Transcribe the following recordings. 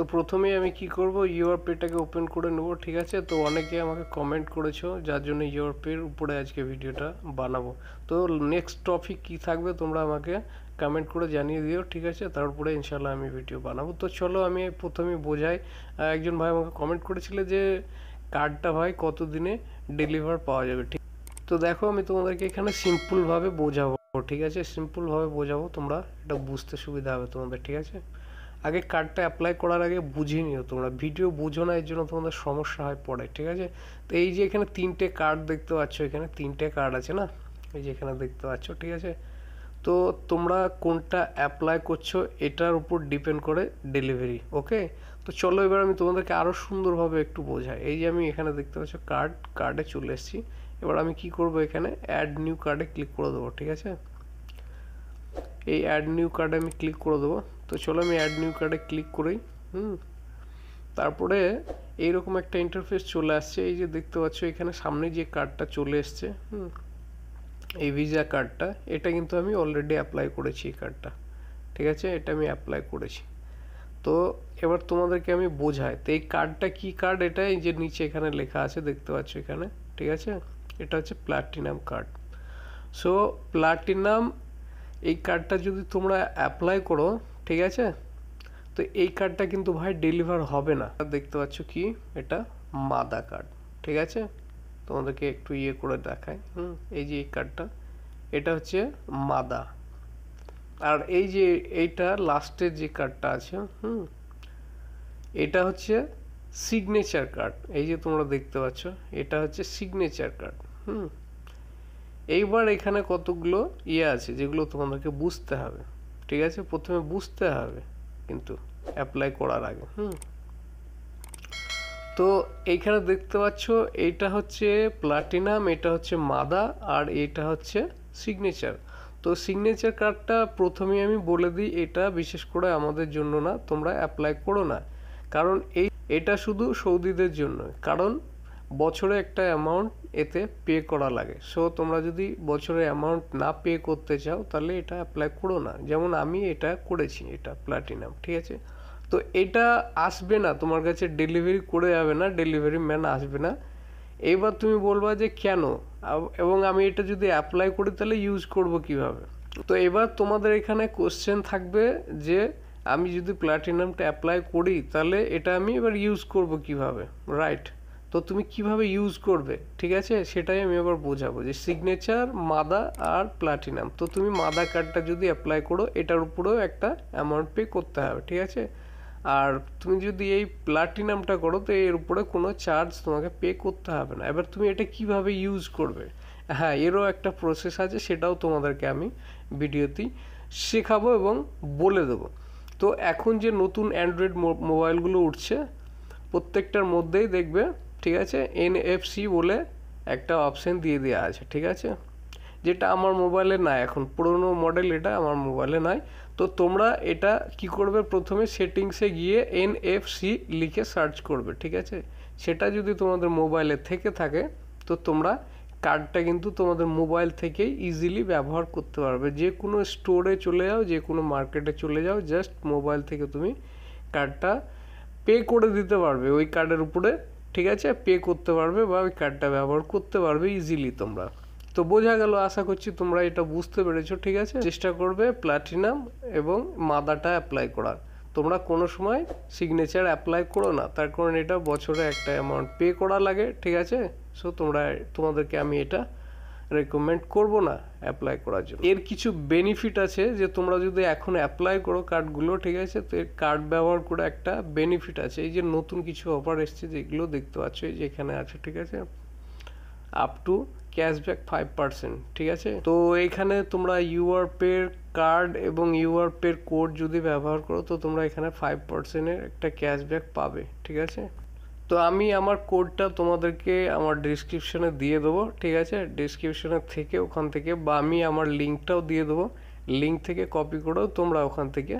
তো প্রথমেই আমি কি করব, ইউআর পেটাকে ওপেন করে নেব। ঠিক আছে, তো অনেকে আমাকে কমেন্ট করেছো, যার জন্য ইউআর পের উপরে আজকে ভিডিওটা বানাবো। তো নেক্সট টপিক কি থাকবে তোমরা আমাকে কমেন্ট করে জানিয়ে দিও। ঠিক আছে, তারপরে ইনশাল্লাহ আমি ভিডিও বানাবো। তো চলো আমি প্রথমে বোঝাই। একজন ভাই আমাকে কমেন্ট করেছিল যে কার্ডটা ভাই কত দিনে ডেলিভার পাওয়া যাবে। ঠিক, তো দেখো আমি তোমাদেরকে এখানে সিম্পলভাবে বোঝাবো। ঠিক আছে, সিম্পলভাবে বোঝাবো, তোমরা এটা বুঝতে সুবিধা হবে তোমাদের। ঠিক আছে, আগে কার্ডটা অ্যাপ্লাই করার আগে বুঝিয়ে নিও। তোমরা ভিডিও বুঝো না, এর জন্য তোমাদের সমস্যা হয় পড়ে। ঠিক আছে, তো এই যে এখানে তিনটে কার্ড দেখতে পাচ্ছ, এখানে তিনটে কার্ড আছে না, এই যে এখানে দেখতে পাচ্ছ। ঠিক আছে, তো তোমরা কোনটা অ্যাপ্লাই করছো এটার উপর ডিপেন্ড করে ডেলিভারি। ওকে, তো চলো এবার আমি তোমাদেরকে আরও সুন্দরভাবে একটু বোঝাই। এই যে আমি এখানে দেখতে পাচ্ছ কার্ডে চলে এসেছি। এবার আমি কি করব, এখানে অ্যাড নিউ কার্ডে ক্লিক করে দেবো। ঠিক আছে, এই অ্যাড নিউ কার্ডে আমি ক্লিক করে দেবো। তো চলো আমি অ্যাড নিউ কার্ডে ক্লিক করি। তারপরে এইরকম একটা ইন্টারফেস চলে আসছে। এই যে দেখতে পাচ্ছ এখানে সামনে যে কার্ডটা চলে এসছে, এই ভিসা কার্ডটা, এটা কিন্তু আমি অলরেডি অ্যাপ্লাই করেছি এই কার্ডটা। ঠিক আছে, এটা আমি অ্যাপ্লাই করেছি। তো এবার তোমাদেরকে আমি বোঝাই, তো এই কার্ডটা কি কার্ড, এটা এই যে নিচে এখানে লেখা আছে দেখতে পাচ্ছ এখানে। ঠিক আছে, এটা হচ্ছে প্লাটিনাম কার্ড। সো প্লাটিনাম এই কার্ডটা যদি তোমরা অ্যাপ্লাই করো, ঠিক আছে, তো এই কার্ডটা কিন্তু ভাই ডেলিভার হবে না। দেখতে পাচ্ছ কি, এটা মাদা কার্ড। ঠিক আছে, তোমাদেরকে একটু ইয়ে করে দেখাই। এই যে এই কার্ডটা, এটা হচ্ছে মাদা। আর এই যে এইটা লাস্টের যে কার্ডটা আছে, এটা হচ্ছে সিগনেচার কার্ড। এই যে তোমরা দেখতে পাচ্ছ, এটা হচ্ছে সিগনেচার কার্ড। এইবার এখানে কতগুলো ইয়ে আছে যেগুলো তোমাদেরকে বুঝতে হবে। ঠিক আছে, প্রথমে বুঝতে হবে কিন্তু অ্যাপ্লাই করার আগে। তো এইখানে দেখতে পাচ্ছ এইটা হচ্ছে প্লাটিনাম, এটা হচ্ছে মাদা, আর এটা হচ্ছে সিগনেচার। তো সিগনেচার কার্ডটা প্রথমে আমি বলে দিই, এটা বিশেষ করে আমাদের জন্য না, তোমরা অ্যাপ্লাই করো না। কারণ এটা শুধু সৌদিদের জন্য, কারণ বছরে একটা অ্যামাউন্ট এতে পে করা লাগে। সো তোমরা যদি বছরে অ্যামাউন্ট না পে করতে চাও তাহলে এটা অ্যাপ্লাই করো না। যেমন আমি এটা করেছি, এটা প্লাটিনাম। ঠিক আছে, তো এটা আসবে না তোমার কাছে, ডেলিভারি করে যাবে না, ডেলিভারি ম্যান আসবে না। এইবার তুমি বলবা যে কেন, এবং আমি এটা যদি অ্যাপ্লাই করি তাহলে ইউজ করব কিভাবে। তো এবার তোমাদের এখানে কোশ্চেন থাকবে যে আমি যদি প্লাটিনামটা অ্যাপ্লাই করি তাহলে এটা আমি এবার ইউজ করব কিভাবে, রাইট? তো তুমি কিভাবে ইউজ করবে, ঠিক আছে, সেটাই আমি এবার বোঝাবো। যে সিগনেচার, মাদা আর প্লাটিনাম। তো তুমি মাদা কার্ডটা যদি অ্যাপ্লাই করো এটার উপরেও একটা অ্যামাউন্ট পে করতে হবে। ঠিক আছে, আর তুমি যদি এই প্লাটিনামটা করো তো এর উপরে কোনো চার্জ তোমাকে পে করতে হবে না। এবার তুমি এটা কিভাবে ইউজ করবে, হ্যাঁ এরও একটা প্রসেস আছে, সেটাও তোমাদেরকে আমি ভিডিওতেই শেখাবো এবং বলে দেবো। তো এখন যে নতুন অ্যান্ড্রয়েড মোবাইলগুলো উঠছে প্রত্যেকটার মধ্যেই দেখবে, ঠিক আছে, NFC বলে একটা অপশান দিয়ে দেওয়া আছে। ঠিক আছে, যেটা আমার মোবাইলে নাই, এখন পুরোনো মডেল, এটা আমার মোবাইলে নাই। তো তোমরা এটা কি করবে, প্রথমে সেটিংসে গিয়ে NFC লিখে সার্চ করবে। ঠিক আছে, সেটা যদি তোমাদের মোবাইলে থেকে থাকে তো তোমরা কার্ডটা কিন্তু তোমাদের মোবাইল থেকেই ইজিলি ব্যবহার করতে পারবে। যে কোনো স্টোরে চলে যাও, যে কোনো মার্কেটে চলে যাও, জাস্ট মোবাইল থেকে তুমি কার্ডটা পে করে দিতে পারবে ওই কার্ডের উপরে। ঠিক আছে, পে করতে পারবে বা ওই কার্ডটা ব্যবহার করতে পারবে ইজিলি তোমরা। তো বোঝা গেল, আশা করছি তোমরা এটা বুঝতে পেরেছো। ঠিক আছে, চেষ্টা করবে প্লাটিনাম এবং মাদাটা অ্যাপ্লাই করার। তোমরা কোনো সময় সিগনেচার অ্যাপ্লাই করো না, তার কারণ এটা বছরে একটা অ্যামাউন্ট পে করা লাগে। ঠিক আছে, সো তোমাদেরকে আমি এটা রেকমেন্ড করব না অ্যাপ্লাই করার জন্য। এর কিছু বেনিফিট আছে, যে তোমরা যদি এখন অ্যাপ্লাই করো কার্ডগুলো, ঠিক আছে, তো এর কার্ড ব্যবহার করে একটা বেনিফিট আছে। এই যে নতুন কিছু অফার এসছে যেগুলো দেখতে পাচ্ছ, এই যে এখানে আছে। ঠিক আছে, আপ টু ক্যাশব্যাক 5%। ঠিক আছে, তো এইখানে তোমরা ইউআর পের কার্ড এবং ইউআর পের কোড যদি ব্যবহার করো তো তোমরা এখানে 5%-এর একটা ক্যাশব্যাক পাবে। ঠিক আছে, তো আমি আমার কোডটা তোমাদেরকে আমার ডিসক্রিপশনে দিয়ে দেবো। ঠিক আছে, ডিসক্রিপশনে থেকে ওখান থেকে, বা আমি আমার লিঙ্কটাও দিয়ে দেবো, লিঙ্ক থেকে কপি করেও তোমরা ওখান থেকে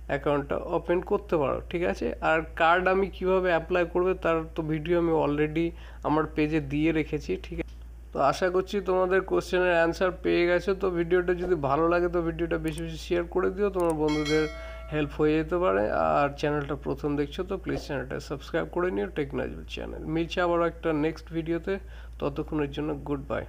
অ্যাকাউন্টটা ওপেন করতে পারো। ঠিক আছে, আর কার্ড আমি কিভাবে অ্যাপ্লাই করবে তার তো ভিডিও আমি অলরেডি আমার পেজে দিয়ে রেখেছি। ঠিক আছে, তো আশা করছি তোমাদের কোশ্চেনের অ্যান্সার পেয়ে গেছো। তো ভিডিওটা যদি ভালো লাগে তো ভিডিওটা বেশি বেশি শেয়ার করে দিও তোমার বন্ধুদের হেল্প হয়ে যেতে পারে। আর চ্যানেলটা প্রথম দেখছো তো প্লিজ চ্যানেলটা সাবস্ক্রাইব করে নিও, টেকনাজুল চ্যানেল। মিলছে আবার একটা নেক্সট ভিডিওতে, ততক্ষণের জন্য গুড বাই।